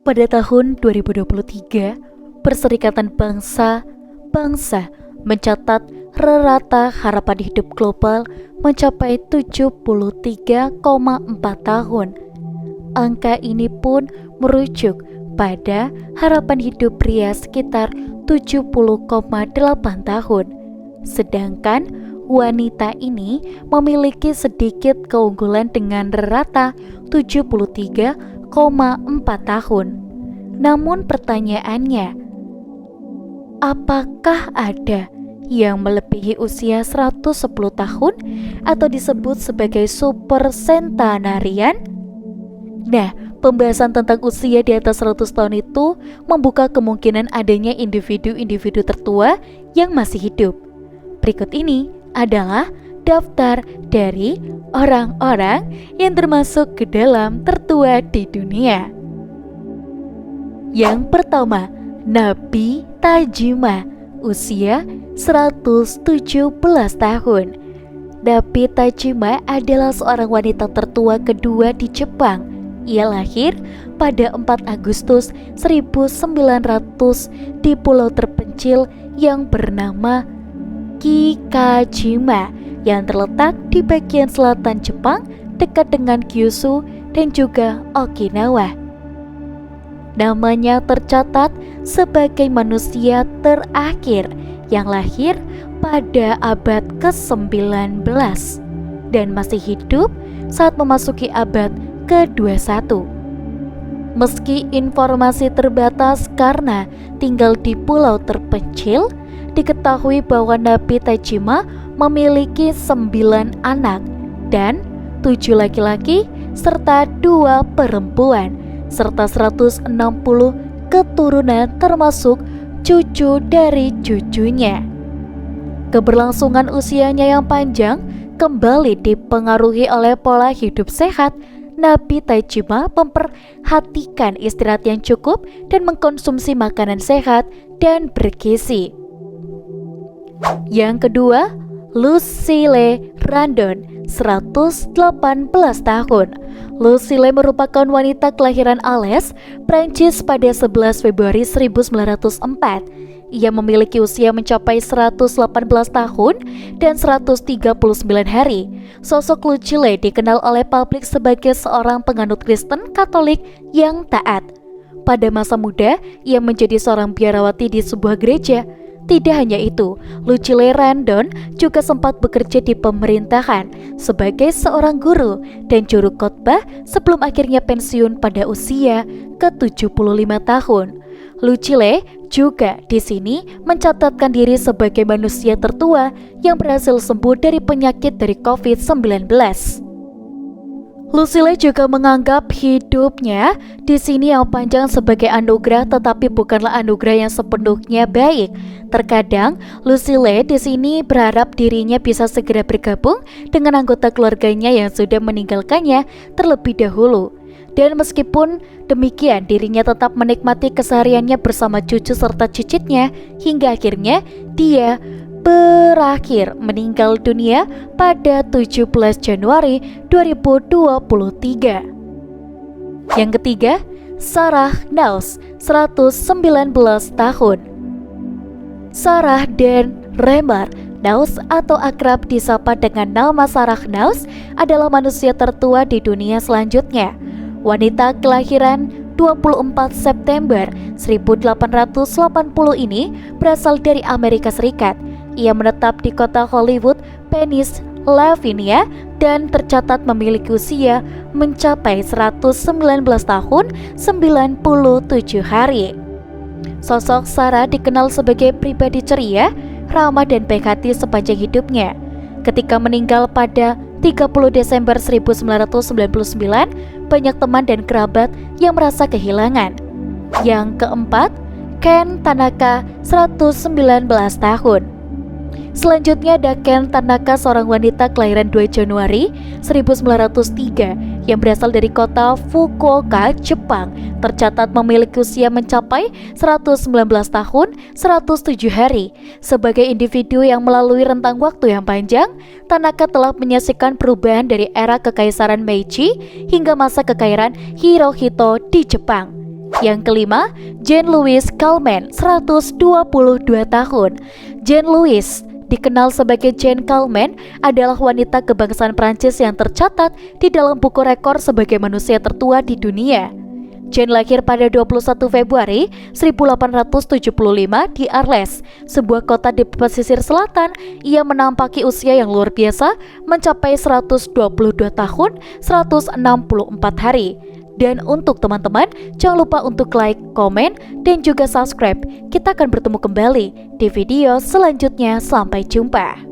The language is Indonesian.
Pada tahun 2023, Perserikatan Bangsa mencatat rata harapan hidup global mencapai 73,4 tahun. Angka ini pun merujuk pada harapan hidup pria sekitar 70,8 tahun. Sedangkan wanita ini memiliki sedikit keunggulan dengan rata 73,4 tahun. Namun pertanyaannya, apakah ada yang melebihi usia 110 tahun atau disebut sebagai super centenarian? Nah, pembahasan tentang usia di atas 100 tahun itu membuka kemungkinan adanya individu-individu tertua yang masih hidup. Berikut ini adalah daftar dari orang-orang yang termasuk ke dalam tertua di dunia. Yang pertama, Nabi Tajima, usia 117 tahun. Nabi Tajima adalah seorang wanita tertua kedua di Jepang. Ia lahir pada 4 Agustus 1900 di pulau terpencil yang bernama Kikajima yang terletak di bagian selatan Jepang dekat dengan Kyushu dan juga Okinawa. Namanya tercatat sebagai manusia terakhir yang lahir pada abad ke-19 dan masih hidup saat memasuki abad ke-21. Meski informasi terbatas karena tinggal di pulau terpencil, diketahui bahwa Nabi Tajima memiliki 9 anak dan 7 laki-laki serta 2 perempuan serta 160 keturunan termasuk cucu dari cucunya. Keberlangsungan usianya yang panjang kembali dipengaruhi oleh pola hidup sehat. Nabi Tajima memperhatikan istirahat yang cukup dan mengkonsumsi makanan sehat dan bergizi. Yang kedua, Lucille Randon, 118 tahun. Lucille merupakan wanita kelahiran Alès, Prancis pada 11 Februari 1904. Ia memiliki usia mencapai 118 tahun dan 139 hari. Sosok Lucille dikenal oleh publik sebagai seorang penganut Kristen Katolik yang taat. Pada masa muda, ia menjadi seorang biarawati di sebuah gereja. Tidak hanya itu, Lucille Randon juga sempat bekerja di pemerintahan sebagai seorang guru dan juru khotbah sebelum akhirnya pensiun pada usia ke-75 tahun. Lucille juga di sini mencatatkan diri sebagai manusia tertua yang berhasil sembuh dari penyakit dari COVID-19. Lucille juga menganggap hidupnya di sini yang panjang sebagai anugerah, tetapi bukanlah anugerah yang sepenuhnya baik. Terkadang Lucille di sini berharap dirinya bisa segera bergabung dengan anggota keluarganya yang sudah meninggalkannya terlebih dahulu. Dan meskipun demikian, dirinya tetap menikmati kesehariannya bersama cucu serta cicitnya hingga akhirnya dia berakhir meninggal dunia pada 17 Januari 2023. Yang ketiga, Sarah Knauss, 119 tahun. Sarah Dan Remer Knauss atau akrab disapa dengan nama Sarah Knauss adalah manusia tertua di dunia selanjutnya. Wanita kelahiran 24 September 1880 ini berasal dari Amerika Serikat. Ia menetap di kota Hollywood, Pennsylvania dan tercatat memiliki usia mencapai 119 tahun 97 hari. Sosok Sarah dikenal sebagai pribadi ceria, ramah dan baik hati sepanjang hidupnya. Ketika meninggal pada 30 Desember 1999, banyak teman dan kerabat yang merasa kehilangan. Yang keempat, Ken Tanaka, 119 tahun. Selanjutnya ada Ken Tanaka, seorang wanita kelahiran 2 Januari 1903 yang berasal dari kota Fukuoka, Jepang. Tercatat memiliki usia mencapai 119 tahun 107 hari. Sebagai individu yang melalui rentang waktu yang panjang, Tanaka telah menyaksikan perubahan dari era kekaisaran Meiji hingga masa kekaisaran Hirohito di Jepang. Yang kelima, Jean-Louis Calment, 122 tahun. Jean-Louis dikenal sebagai Jean Calment adalah wanita kebangsaan Prancis yang tercatat di dalam buku rekor sebagai manusia tertua di dunia. Jean lahir pada 21 Februari 1875 di Arles, sebuah kota di pesisir selatan. Ia menampaki usia yang luar biasa, mencapai 122 tahun 164 hari. Dan untuk teman-teman, jangan lupa untuk like, komen, dan juga subscribe. Kita akan bertemu kembali di video selanjutnya. Sampai jumpa.